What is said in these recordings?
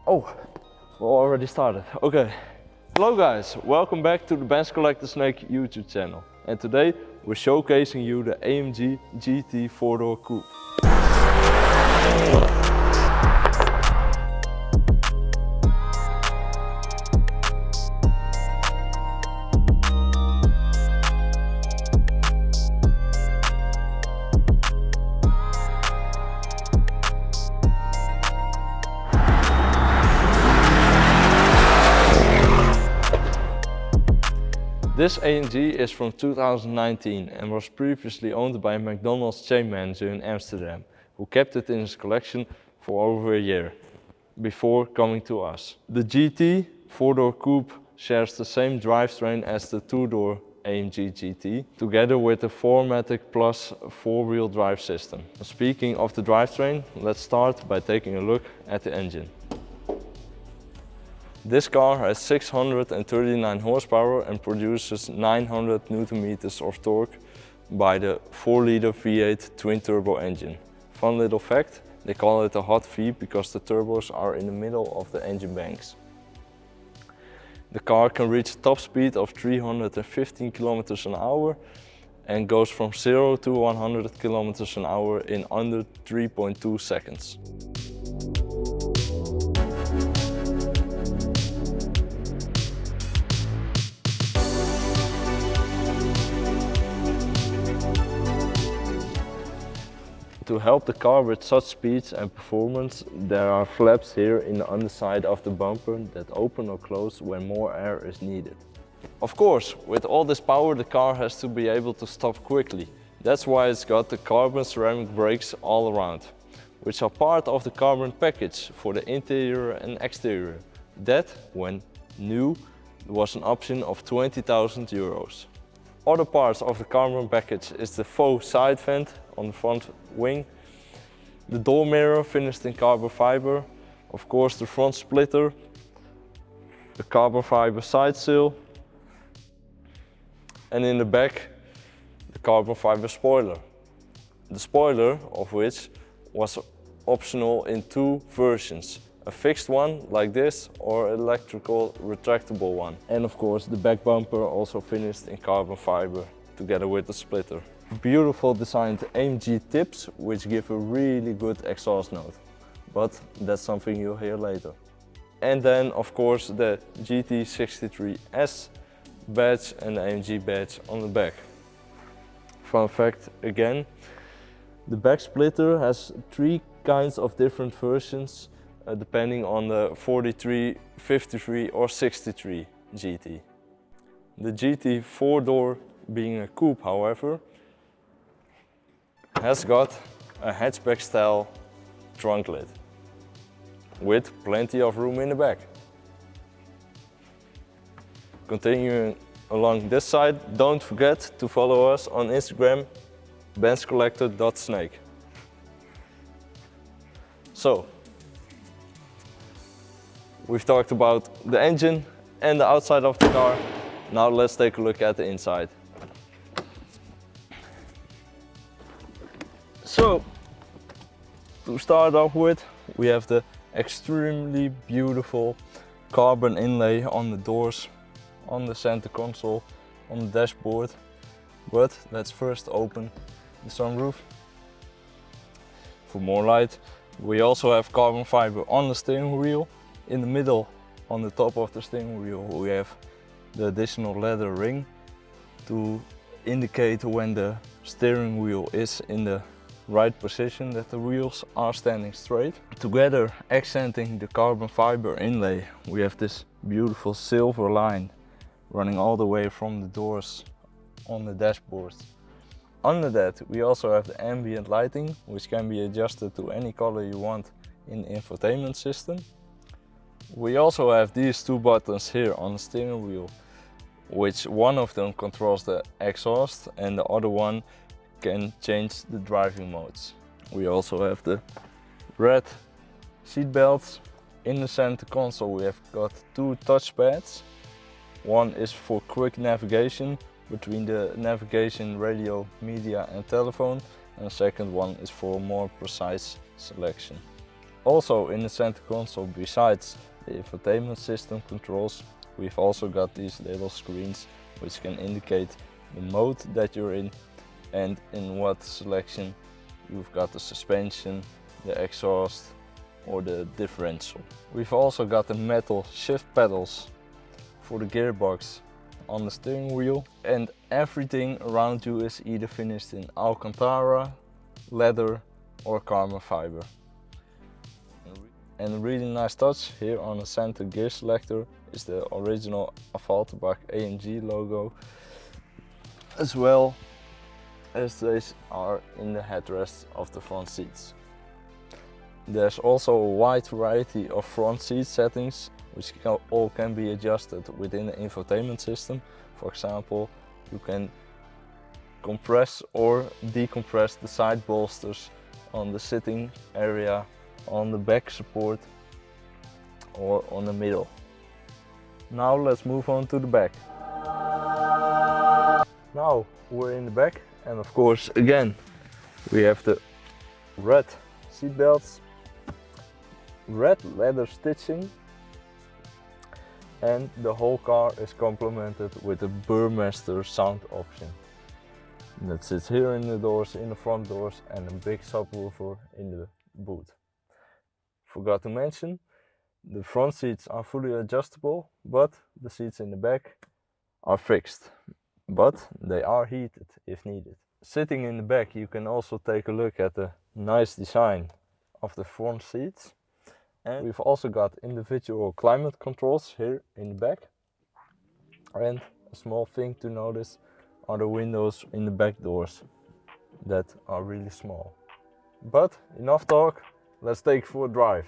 Oh, we already started. Okay. Hello guys, welcome back to the Benzcollector Snake YouTube channel. And today we're showcasing you the AMG GT 4-door coupe. This AMG is from 2019 and was previously owned by a McDonald's chain manager in Amsterdam, who kept it in his collection for over a year, before coming to us. The GT 4-door coupe shares the same drivetrain as the 2-door AMG GT, together with the 4MATIC Plus 4-wheel drive system. Speaking of the drivetrain, let's start by taking a look at the engine. This car has 639 horsepower and produces 900 Nm of torque by the 4-liter V8 twin-turbo engine. Fun little fact, they call it a hot V because the turbos are in the middle of the engine banks. The car can reach a top speed of 315 km an hour and goes from 0 to 100 km an hour in under 3.2 seconds. To help the car with such speeds and performance, there are flaps here in the underside of the bumper that open or close when more air is needed. Of course, with all this power the car has to be able to stop quickly. That's why it's got the carbon ceramic brakes all around, which are part of the carbon package for the interior and exterior. That, when new, was an option of 20,000 euros. Other parts of the carbon package is the faux side vent on the front wing, the door mirror finished in carbon fiber, of course the front splitter, the carbon fiber side sill, and in the back the carbon fiber spoiler. The spoiler of which was optional in two versions. A fixed one like this or an electrical retractable one. And of course the back bumper also finished in carbon fiber together with the splitter. Beautiful designed AMG tips which give a really good exhaust note. But that's something you'll hear later. And then of course the GT63S badge and the AMG badge on the back. Fun fact again, the back splitter has three kinds of different versions depending on the 43, 53 or 63 GT. The GT 4-door, being a coupe however, has got a hatchback style trunk lid with plenty of room in the back. Continuing along this side, don't forget to follow us on Instagram, Benzcollector.snake. So, we've talked about the engine and the outside of the car. Now let's take a look at the inside. So, to start off with, we have the extremely beautiful carbon inlay on the doors, on the center console, on the dashboard. But let's first open the sunroof for more light. We also have carbon fiber on the steering wheel. In the middle, on the top of the steering wheel, we have the additional leather ring to indicate when the steering wheel is in the right position, that the wheels are standing straight. Together, accenting the carbon fiber inlay, we have this beautiful silver line running all the way from the doors on the dashboard. Under that, we also have the ambient lighting, which can be adjusted to any color you want in the infotainment system. We also have these two buttons here on the steering wheel, which one of them controls the exhaust and the other one can change the driving modes. We also have the red seat belts. In the center console we have got two touchpads. One is for quick navigation between the navigation, radio, media and telephone, and the second one is for more precise selection. Also in the center console, besides the infotainment system controls, we've also got these little screens which can indicate the mode that you're in and in what selection you've got the suspension, the exhaust or the differential. We've also got the metal shift pedals for the gearbox on the steering wheel, and everything around you is either finished in Alcantara, leather or carbon fiber. And a really nice touch here on the center gear selector is the original Avaltebach AMG logo, as well as these are in the headrests of the front seats. There's also a wide variety of front seat settings which all can be adjusted within the infotainment system. For example, you can compress or decompress the side bolsters on the sitting area, on the back support or on the middle. Now let's move on to the back. Now we're in the back, and of course again we have the red seat belts, red leather stitching, and the whole car is complemented with a Burmester sound option that sits here in the doors, in the front doors, and a big subwoofer in the boot. Forgot to mention, the front seats are fully adjustable, but the seats in the back are fixed, but they are heated if needed. Sitting in the back, you can also take a look at the nice design of the front seats. And we've also got individual climate controls here in the back. And a small thing to notice are the windows in the back doors that are really small. But enough talk, let's take it for a drive.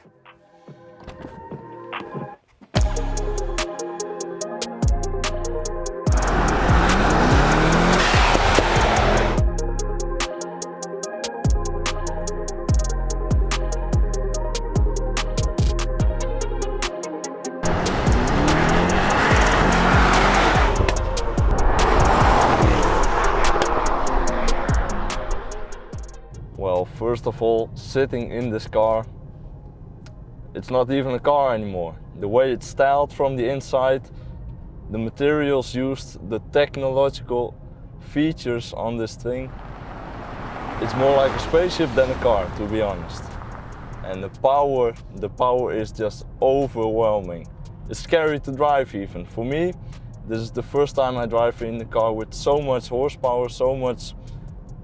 Well, first of all, sitting in this car, it's not even a car anymore. The way it's styled from the inside, the materials used, the technological features on this thing, it's more like a spaceship than a car, to be honest. And the power is just overwhelming. It's scary to drive even. For me, this is the first time I drive in the car with so much horsepower, so much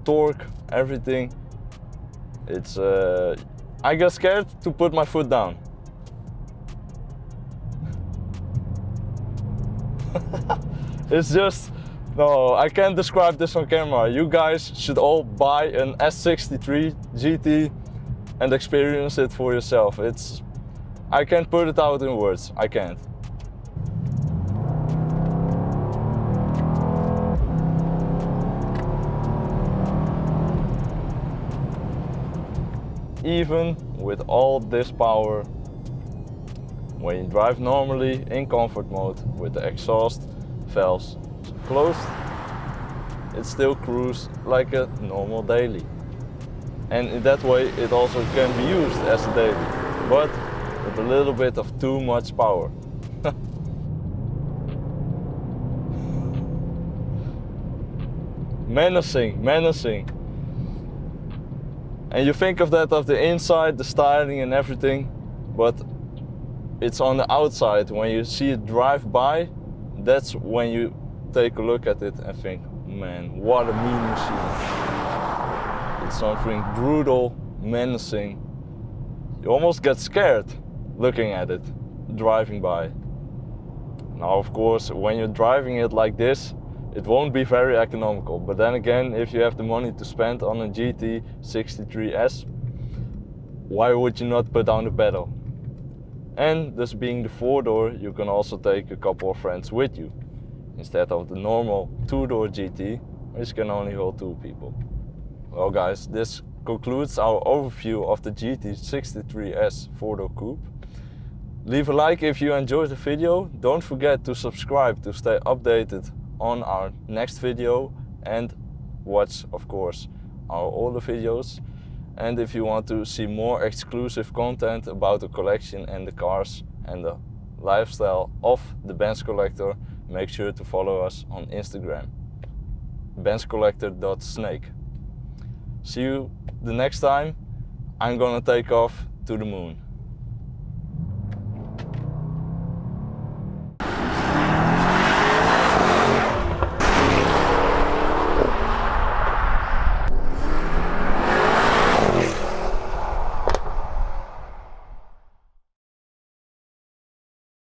torque, everything. It's I got scared to put my foot down. It's just, no, I can't describe this on camera. You guys should all buy an S63 GT and experience it for yourself. I can't put it out in words, I can't. Even with all this power, when you drive normally in comfort mode with the exhaust valves closed, it still cruises like a normal daily. And in that way it also can be used as a daily, but with a little bit of too much power. Menacing, menacing. And you think of that of the inside, the styling and everything, but it's on the outside. When you see it drive by, that's when you take a look at it and think, man, what a mean machine. It's something brutal, menacing. You almost get scared looking at it, driving by. Now of course, when you're driving it like this, it won't be very economical, but then again, if you have the money to spend on a GT 63S, why would you not put down the pedal? And this being the 4-door, you can also take a couple of friends with you, instead of the normal 2-door GT, which can only hold 2 people. Well guys, this concludes our overview of the GT 63S 4-door coupe. Leave a like if you enjoyed the video. Don't forget to subscribe to stay updated on our next video, and watch of course our older videos. And if you want to see more exclusive content about the collection and the cars and the lifestyle of the Benzcollector, make sure to follow us on Instagram, Benzcollector.snake. See you the next time. I'm gonna take off to the moon.